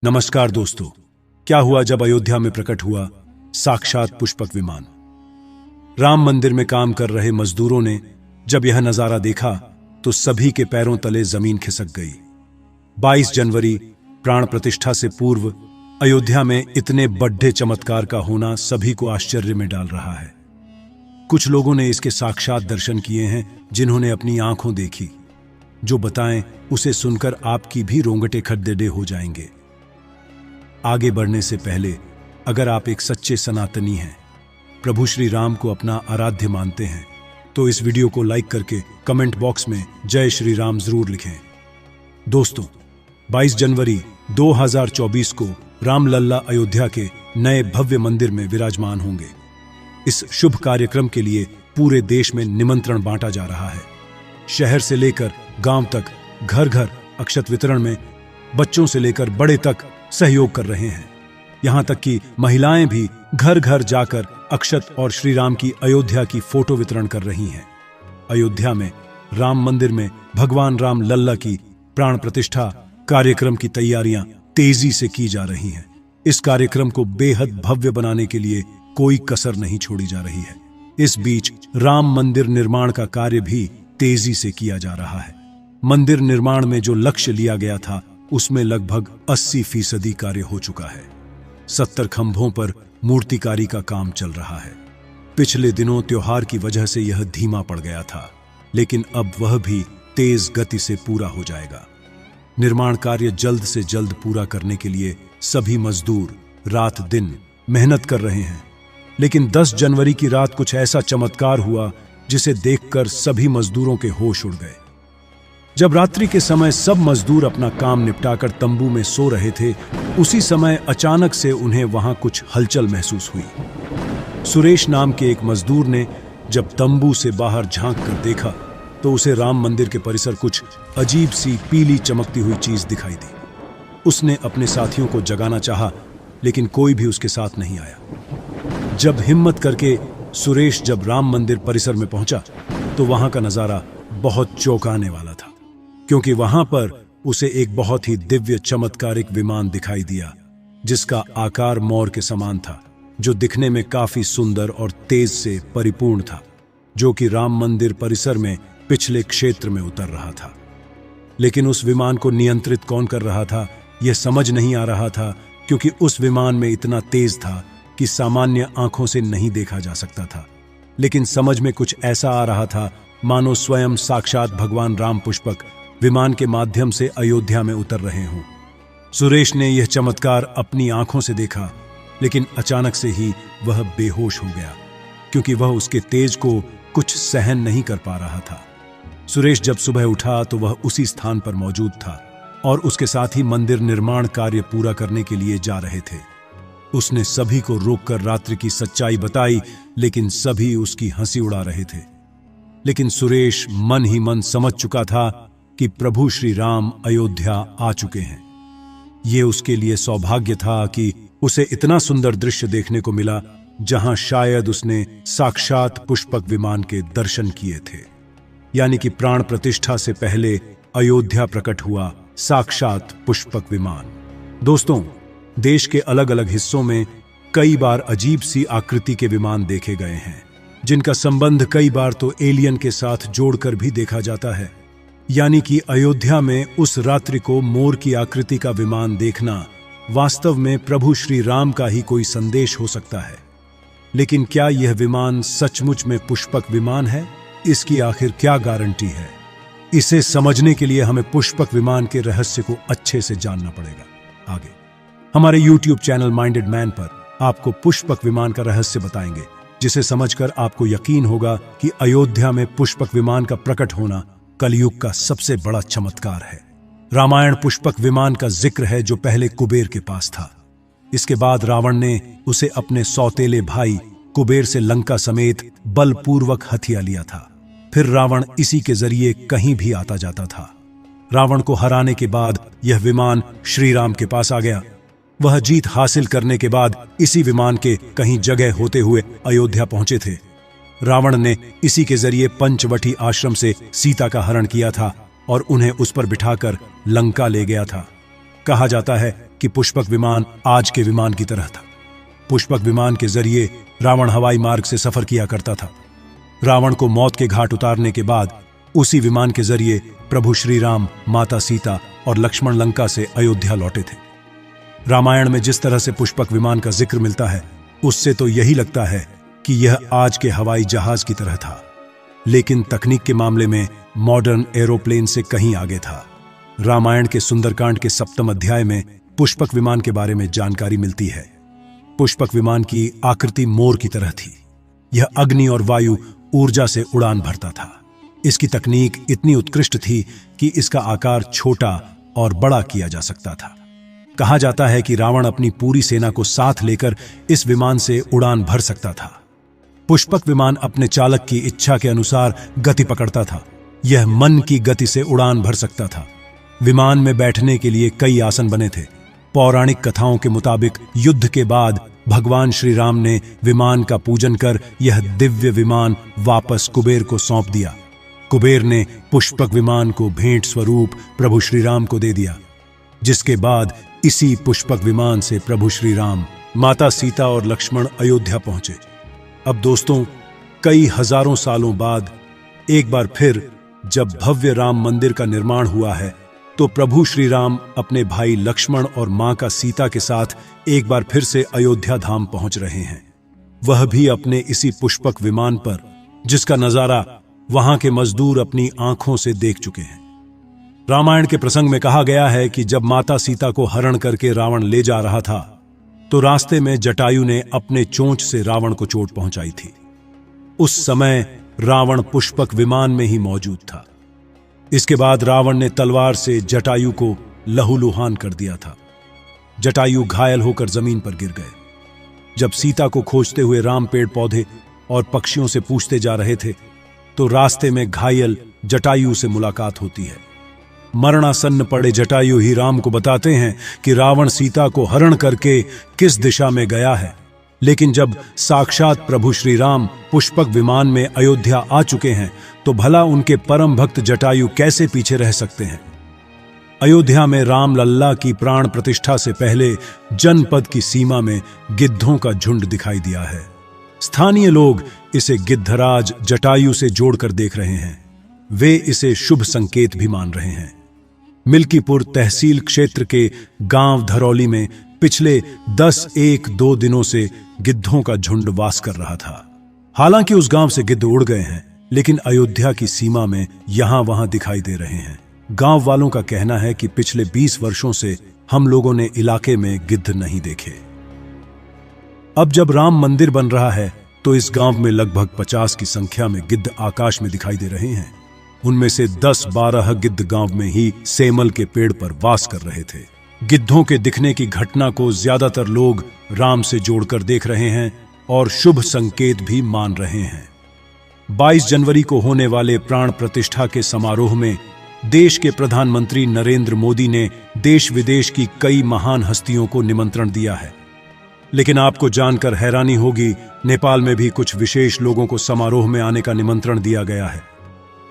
नमस्कार दोस्तों, क्या हुआ जब अयोध्या में प्रकट हुआ साक्षात पुष्पक विमान। राम मंदिर में काम कर रहे मजदूरों ने जब यह नजारा देखा तो सभी के पैरों तले जमीन खिसक गई। 22 जनवरी प्राण प्रतिष्ठा से पूर्व अयोध्या में इतने बड़े चमत्कार का होना सभी को आश्चर्य में डाल रहा है। कुछ लोगों ने इसके साक्षात दर्शन किए हैं, जिन्होंने अपनी आंखों देखी। जो बताएं उसे सुनकर आपकी भी रोंगटे खड़ेडे हो जाएंगे। आगे बढ़ने से पहले अगर आप एक सच्चे सनातनी हैं, प्रभु श्री राम को अपना आराध्य मानते हैं, तो इस वीडियो को लाइक करके कमेंट बॉक्स में जय श्री राम जरूर लिखें। दोस्तों, 22 जनवरी 2024 को रामलल्ला अयोध्या के नए भव्य मंदिर में विराजमान होंगे। इस शुभ कार्यक्रम के लिए पूरे देश में निमंत्रण बांटा जा रहा है। शहर से लेकर गांव तक घर घर अक्षत वितरण में बच्चों से लेकर बड़े तक सहयोग कर रहे हैं। यहां तक कि महिलाएं भी घर घर जाकर अक्षत और श्री राम की अयोध्या की फोटो वितरण कर रही हैं। अयोध्या में राम मंदिर में भगवान राम लल्ला की प्राण प्रतिष्ठा कार्यक्रम की तैयारियां तेजी से की जा रही हैं। इस कार्यक्रम को बेहद भव्य बनाने के लिए कोई कसर नहीं छोड़ी जा रही है। इस बीच राम मंदिर निर्माण का कार्य भी तेजी से किया जा रहा है। मंदिर निर्माण में जो लक्ष्य लिया गया था उसमें लगभग 80% कार्य हो चुका है। 70 खंभों पर मूर्तिकारी का काम चल रहा है। पिछले दिनों त्योहार की वजह से यह धीमा पड़ गया था, लेकिन अब वह भी तेज गति से पूरा हो जाएगा। निर्माण कार्य जल्द से जल्द पूरा करने के लिए सभी मजदूर रात दिन मेहनत कर रहे हैं। लेकिन 10 जनवरी की रात कुछ ऐसा चमत्कार हुआ जिसे देखकर सभी मजदूरों के होश उड़ गए। जब रात्रि के समय सब मजदूर अपना काम निपटाकर तंबू में सो रहे थे, उसी समय अचानक से उन्हें वहां कुछ हलचल महसूस हुई। सुरेश नाम के एक मजदूर ने जब तंबू से बाहर झांक कर देखा तो उसे राम मंदिर के परिसर कुछ अजीब सी पीली चमकती हुई चीज दिखाई दी। उसने अपने साथियों को जगाना चाहा, लेकिन कोई भी उसके साथ नहीं आया। जब हिम्मत करके सुरेश जब राम मंदिर परिसर में पहुंचा तो वहां का नजारा बहुत चौंकाने वाला था, क्योंकि वहां पर उसे एक बहुत ही दिव्य चमत्कारिक विमान दिखाई दिया, जिसका आकार मोर के समान था, जो दिखने में काफी सुंदर और तेज से परिपूर्ण था, जो कि राम मंदिर परिसर में पिछले क्षेत्र में उतर रहा था। लेकिन उस विमान को नियंत्रित कौन कर रहा था, यह समझ नहीं आ रहा था, क्योंकि उस विमान में इतना तेज था कि सामान्य आंखों से नहीं देखा जा सकता था। लेकिन समझ में कुछ ऐसा आ रहा था मानो स्वयं साक्षात भगवान राम पुष्पक विमान के माध्यम से अयोध्या में उतर रहे हों। सुरेश ने यह चमत्कार अपनी आंखों से देखा, लेकिन अचानक से ही वह बेहोश हो गया, क्योंकि वह उसके तेज को कुछ सहन नहीं कर पा रहा था। सुरेश जब सुबह उठा तो वह उसी स्थान पर मौजूद था और उसके साथ ही मंदिर निर्माण कार्य पूरा करने के लिए जा रहे थे। उसने सभी को रोककर रात्रि की सच्चाई बताई, लेकिन सभी उसकी हंसी उड़ा रहे थे। लेकिन सुरेश मन ही मन समझ चुका था कि प्रभु श्री राम अयोध्या आ चुके हैं। ये उसके लिए सौभाग्य था कि उसे इतना सुंदर दृश्य देखने को मिला, जहां शायद उसने साक्षात पुष्पक विमान के दर्शन किए थे। यानी कि प्राण प्रतिष्ठा से पहले अयोध्या प्रकट हुआ साक्षात पुष्पक विमान। दोस्तों, देश के अलग अलग हिस्सों में कई बार अजीब सी आकृति के विमान देखे गए हैं, जिनका संबंध कई बार तो एलियन के साथ जोड़कर भी देखा जाता है। यानी कि अयोध्या में उस रात्रि को मोर की आकृति का विमान देखना वास्तव में प्रभु श्री राम का ही कोई संदेश हो सकता है। लेकिन क्या यह विमान सचमुच में पुष्पक विमान है? इसकी आखिर क्या गारंटी है? इसे समझने के लिए हमें पुष्पक विमान के रहस्य को अच्छे से जानना पड़ेगा। आगे हमारे YouTube चैनल माइंडेड मैन पर आपको पुष्पक विमान का रहस्य बताएंगे, जिसे समझकर आपको यकीन होगा कि अयोध्या में पुष्पक विमान का प्रकट होना कलयुग का सबसे बड़ा चमत्कार है। रामायण पुष्पक विमान का जिक्र है, जो पहले कुबेर के पास था। इसके बाद रावण ने उसे अपने सौतेले भाई कुबेर से लंका समेत बलपूर्वक हथिया लिया था। फिर रावण इसी के जरिए कहीं भी आता जाता था। रावण को हराने के बाद यह विमान श्री राम के पास आ गया। वह जीत हासिल करने के बाद इसी विमान के कहीं जगह होते हुए अयोध्या पहुंचे थे। रावण ने इसी के जरिए पंचवटी आश्रम से सीता का हरण किया था और उन्हें उस पर बिठाकर लंका ले गया था। कहा जाता है कि पुष्पक विमान आज के विमान की तरह था। पुष्पक विमान के जरिए रावण हवाई मार्ग से सफर किया करता था। रावण को मौत के घाट उतारने के बाद उसी विमान के जरिए प्रभु श्री राम, माता सीता और लक्ष्मण लंका से अयोध्या लौटे थे। रामायण में जिस तरह से पुष्पक विमान का जिक्र मिलता है, उससे तो यही लगता है कि यह आज के हवाई जहाज की तरह था, लेकिन तकनीक के मामले में मॉडर्न एरोप्लेन से कहीं आगे था। रामायण के सुंदरकांड के 7वें अध्याय में पुष्पक विमान के बारे में जानकारी मिलती है। पुष्पक विमान की आकृति मोर की तरह थी। यह अग्नि और वायु ऊर्जा से उड़ान भरता था। इसकी तकनीक इतनी उत्कृष्ट थी कि इसका आकार छोटा और बड़ा किया जा सकता था। कहा जाता है कि रावण अपनी पूरी सेना को साथ लेकर इस विमान से उड़ान भर सकता था। पुष्पक विमान अपने चालक की इच्छा के अनुसार गति पकड़ता था। यह मन की गति से उड़ान भर सकता था। विमान में बैठने के लिए कई आसन बने थे। पौराणिक कथाओं के मुताबिक युद्ध के बाद भगवान श्री राम ने विमान का पूजन कर यह दिव्य विमान वापस कुबेर को सौंप दिया। कुबेर ने पुष्पक विमान को भेंट स्वरूप प्रभु श्री राम को दे दिया, जिसके बाद इसी पुष्पक विमान से प्रभु श्री राम, माता सीता और लक्ष्मण अयोध्या पहुंचे। अब दोस्तों, कई हजारों सालों बाद एक बार फिर जब भव्य राम मंदिर का निर्माण हुआ है, तो प्रभु श्री राम अपने भाई लक्ष्मण और मां का सीता के साथ एक बार फिर से अयोध्या धाम पहुंच रहे हैं। वह भी अपने इसी पुष्पक विमान पर, जिसका नजारा वहां के मजदूर अपनी आंखों से देख चुके हैं। रामायण के प्रसंग में कहा गया है कि जब माता सीता को हरण करके रावण ले जा रहा था, तो रास्ते में जटायु ने अपने चोंच से रावण को चोट पहुंचाई थी। उस समय रावण पुष्पक विमान में ही मौजूद था। इसके बाद रावण ने तलवार से जटायु को लहूलुहान कर दिया था। जटायु घायल होकर जमीन पर गिर गए। जब सीता को खोजते हुए राम पेड़ पौधे और पक्षियों से पूछते जा रहे थे, तो रास्ते में घायल जटायु से मुलाकात होती है। मरणासन्न पड़े जटायु ही राम को बताते हैं कि रावण सीता को हरण करके किस दिशा में गया है। लेकिन जब साक्षात प्रभु श्री राम पुष्पक विमान में अयोध्या आ चुके हैं, तो भला उनके परम भक्त जटायु कैसे पीछे रह सकते हैं। अयोध्या में राम लल्ला की प्राण प्रतिष्ठा से पहले जनपद की सीमा में गिद्धों का झुंड दिखाई दिया है। स्थानीय लोग इसे गिद्धराज जटायु से जोड़कर देख रहे हैं। वे इसे शुभ संकेत भी मान रहे हैं। मिल्कीपुर तहसील क्षेत्र के गांव धरौली में पिछले 10-1-2 दिनों से गिद्धों का झुंड वास कर रहा था। हालांकि उस गांव से गिद्ध उड़ गए हैं, लेकिन अयोध्या की सीमा में यहां वहां दिखाई दे रहे हैं। गांव वालों का कहना है कि पिछले 20 वर्षों से हम लोगों ने इलाके में गिद्ध नहीं देखे। अब जब राम मंदिर बन रहा है, तो इस गांव में लगभग 50 की संख्या में गिद्ध आकाश में दिखाई दे रहे हैं। उनमें से 10-12 गिद्ध गांव में ही सेमल के पेड़ पर वास कर रहे थे। गिद्धों के दिखने की घटना को ज्यादातर लोग राम से जोड़कर देख रहे हैं और शुभ संकेत भी मान रहे हैं। 22 जनवरी को होने वाले प्राण प्रतिष्ठा के समारोह में देश के प्रधानमंत्री नरेंद्र मोदी ने देश विदेश की कई महान हस्तियों को निमंत्रण दिया है। लेकिन आपको जानकर हैरानी होगी, नेपाल में भी कुछ विशेष लोगों को समारोह में आने का निमंत्रण दिया गया है।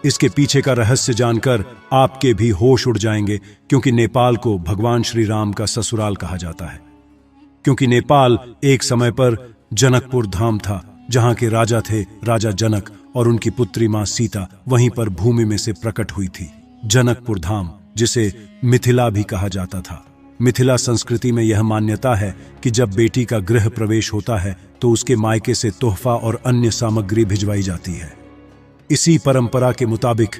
इसके पीछे का रहस्य जानकर आपके भी होश उड़ जाएंगे, क्योंकि नेपाल को भगवान श्री राम का ससुराल कहा जाता है। क्योंकि नेपाल एक समय पर जनकपुर धाम था, जहां के राजा थे राजा जनक, और उनकी पुत्री मां सीता वहीं पर भूमि में से प्रकट हुई थी। जनकपुर धाम, जिसे मिथिला भी कहा जाता था। मिथिला संस्कृति में यह मान्यता है कि जब बेटी का गृह प्रवेश होता है, तो उसके मायके से तोहफा और अन्य सामग्री भिजवाई जाती है। इसी परंपरा के मुताबिक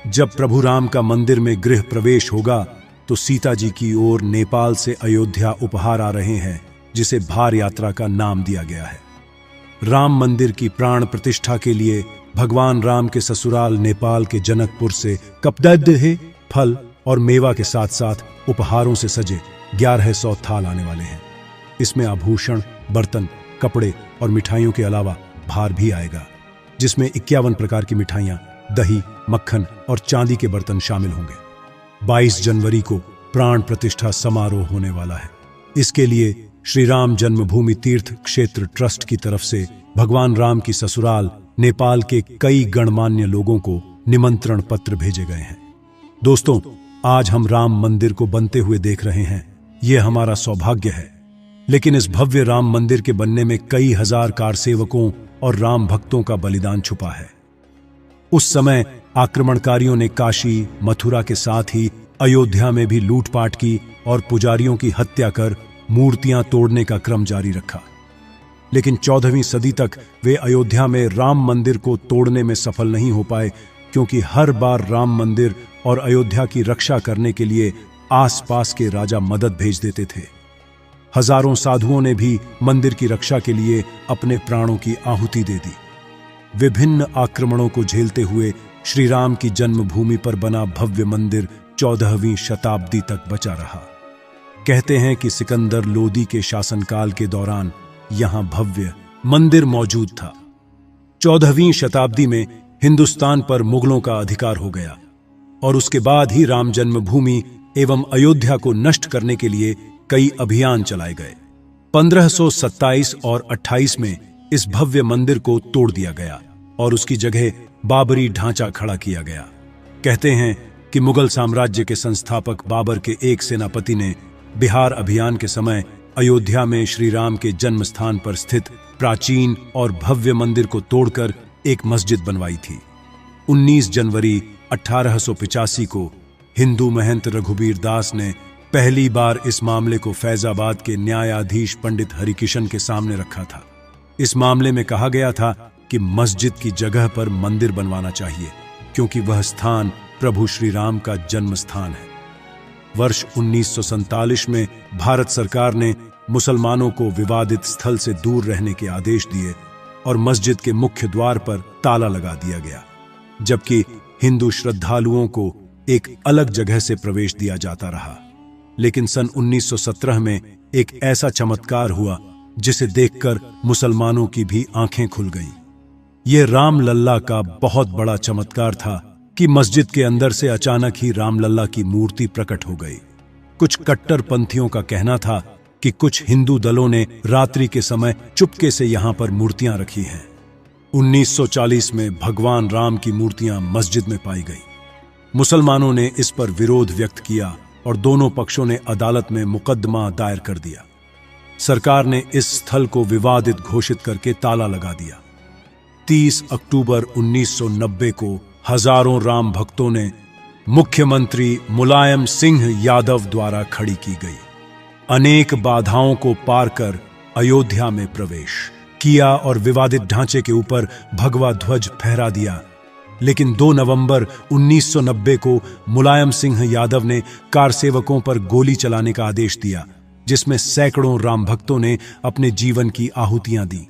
जब प्रभु राम का मंदिर में गृह प्रवेश होगा, तो सीता जी की ओर नेपाल से अयोध्या उपहार आ रहे हैं, जिसे भार यात्रा का नाम दिया गया है। राम मंदिर की प्राण प्रतिष्ठा के लिए भगवान राम के ससुराल नेपाल के जनकपुर से कपदह फल और मेवा के साथ साथ उपहारों से सजे 1100 थाल आने वाले हैं। इसमें आभूषण, बर्तन, कपड़े और मिठाइयों के अलावा भार भी आएगा, जिसमें 51 प्रकार की मिठाइयां, दही, मक्खन और चांदी के बर्तन शामिल होंगे। 22 जनवरी को प्राण प्रतिष्ठा समारोह होने वाला है। इसके लिए श्री राम जन्मभूमि तीर्थ क्षेत्र ट्रस्ट की तरफ से भगवान राम की ससुराल नेपाल के कई गणमान्य लोगों को निमंत्रण पत्र भेजे गए हैं। दोस्तों, आज हम राम मंदिर को बनते हुए देख रहे हैं। ये हमारा सौभाग्य है। लेकिन इस भव्य राम मंदिर के बनने में कई हजार कारसेवकों और राम भक्तों का बलिदान छुपा है। उस समय आक्रमणकारियों ने काशी, मथुरा के साथ ही अयोध्या में भी लूटपाट की और पुजारियों की हत्या कर मूर्तियां तोड़ने का क्रम जारी रखा। लेकिन 14वीं सदी तक वे अयोध्या में राम मंदिर को तोड़ने में सफल नहीं हो पाए, क्योंकि हर बार राम मंदिर और अयोध्या की रक्षा करने के लिए आसपास के राजा मदद भेज देते थे। हजारों साधुओं ने भी मंदिर की रक्षा के लिए अपने प्राणों की आहुति दे दी। विभिन्न आक्रमणों को झेलते हुए श्री राम की जन्मभूमि पर बना भव्य मंदिर 14वीं शताब्दी तक बचा रहा। कहते हैं कि सिकंदर लोदी के शासनकाल के दौरान यहां भव्य मंदिर मौजूद था। 14वीं शताब्दी में हिंदुस्तान पर मुगलों का अधिकार हो गया और उसके बाद ही राम जन्मभूमि एवं अयोध्या को नष्ट करने के लिए कई अभियान चलाए गए। 1527 और 28 में इस भव्य मंदिर को तोड़ दिया गया और उसकी जगह बाबरी ढांचा खड़ा किया गया। कहते हैं कि मुगल साम्राज्य के संस्थापक बाबर के एक सेनापति ने बिहार अभियान के समय अयोध्या में श्री राम के जन्म स्थान पर स्थित प्राचीन और भव्य मंदिर को तोड़कर एक मस्जिद बनवाई थी। 19 जनवरी 1885 को हिंदू महंत रघुबीर दास ने पहली बार इस मामले को फैजाबाद के न्यायाधीश पंडित हरिकिशन के सामने रखा था। इस मामले में कहा गया था कि मस्जिद की जगह पर मंदिर बनवाना चाहिए, क्योंकि वह स्थान प्रभु श्री राम का जन्म स्थान है। वर्ष 1947 में भारत सरकार ने मुसलमानों को विवादित स्थल से दूर रहने के आदेश दिए और मस्जिद के मुख्य द्वार पर ताला लगा दिया गया, जबकि हिंदू श्रद्धालुओं को एक अलग जगह से प्रवेश दिया जाता रहा। लेकिन सन 1917 में एक ऐसा चमत्कार हुआ जिसे देखकर मुसलमानों की भी आंखें खुल गईं। यह रामलल्ला का बहुत बड़ा चमत्कार था कि मस्जिद के अंदर से अचानक ही रामलल्ला की मूर्ति प्रकट हो गई। कुछ कट्टरपंथियों का कहना था कि कुछ हिंदू दलों ने रात्रि के समय चुपके से यहां पर मूर्तियां रखी हैं। 1940 में भगवान राम की मूर्तियां मस्जिद में पाई गई। मुसलमानों ने इस पर विरोध व्यक्त किया और दोनों पक्षों ने अदालत में मुकदमा दायर कर दिया। सरकार ने इस स्थल को विवादित घोषित करके ताला लगा दिया। 30 अक्टूबर 1990 को हजारों राम भक्तों ने मुख्यमंत्री मुलायम सिंह यादव द्वारा खड़ी की गई अनेक बाधाओं को पार कर अयोध्या में प्रवेश किया और विवादित ढांचे के ऊपर भगवा ध्वज फहरा दिया। लेकिन 2 नवंबर 1990 को मुलायम सिंह यादव ने कारसेवकों पर गोली चलाने का आदेश दिया, जिसमें सैकड़ों राम भक्तों ने अपने जीवन की आहुतियां दी।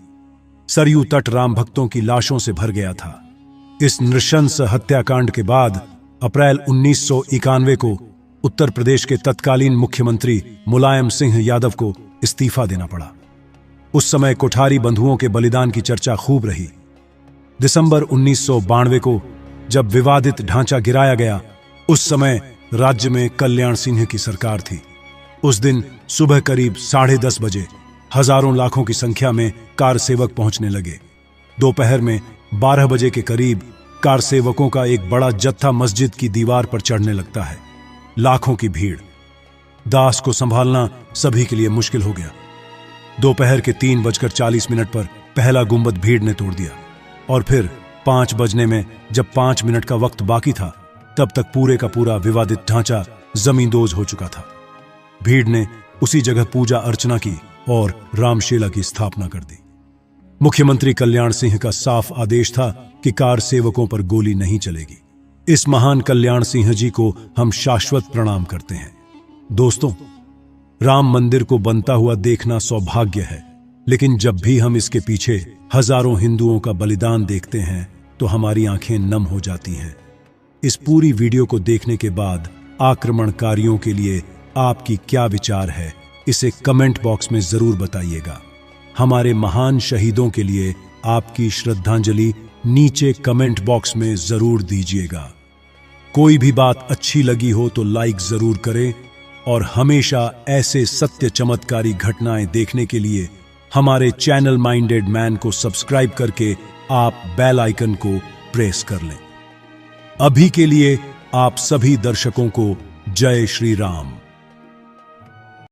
सरयू तट राम भक्तों की लाशों से भर गया था। इस नृशंस हत्याकांड के बाद अप्रैल 1991 को उत्तर प्रदेश के तत्कालीन मुख्यमंत्री मुलायम सिंह यादव को इस्तीफा देना पड़ा। उस समय कोठारी बंधुओं के बलिदान की चर्चा खूब रही। दिसंबर 1992 को जब विवादित ढांचा गिराया गया, उस समय राज्य में कल्याण सिंह की सरकार थी। उस दिन सुबह करीब 10:30 बजे हजारों लाखों की संख्या में कारसेवक पहुंचने लगे। दोपहर में 12 बजे के करीब कारसेवकों का एक बड़ा जत्था मस्जिद की दीवार पर चढ़ने लगता है। लाखों की भीड़, दास को संभालना सभी के लिए मुश्किल हो गया। दोपहर के 3:40 पर पहला गुंबद भीड़ ने तोड़ दिया और फिर 5 बजने में जब 5 मिनट का वक्त बाकी था, तब तक पूरे का पूरा विवादित ढांचा जमींदोज हो चुका था। भीड़ ने उसी जगह पूजा अर्चना की और रामशेला की स्थापना कर दी। मुख्यमंत्री कल्याण सिंह का साफ आदेश था कि कार सेवकों पर गोली नहीं चलेगी। इस महान कल्याण सिंह जी को हम शाश्वत प्रणाम करते हैं। दोस्तों, राम मंदिर को बनता हुआ देखना सौभाग्य है, लेकिन जब भी हम इसके पीछे हजारों हिंदुओं का बलिदान देखते हैं तो हमारी आंखें नम हो जाती हैं। इस पूरी वीडियो को देखने के बाद आक्रमणकारियों के लिए आपकी क्या विचार है, इसे कमेंट बॉक्स में जरूर बताइएगा। हमारे महान शहीदों के लिए आपकी श्रद्धांजलि नीचे कमेंट बॉक्स में जरूर दीजिएगा। कोई भी बात अच्छी लगी हो तो लाइक जरूर करें और हमेशा ऐसे सत्य चमत्कारी घटनाएं देखने के लिए हमारे चैनल माइंडेड मैन को सब्सक्राइब करके आप बेल आइकन को प्रेस कर लें। अभी के लिए आप सभी दर्शकों को जय श्री राम।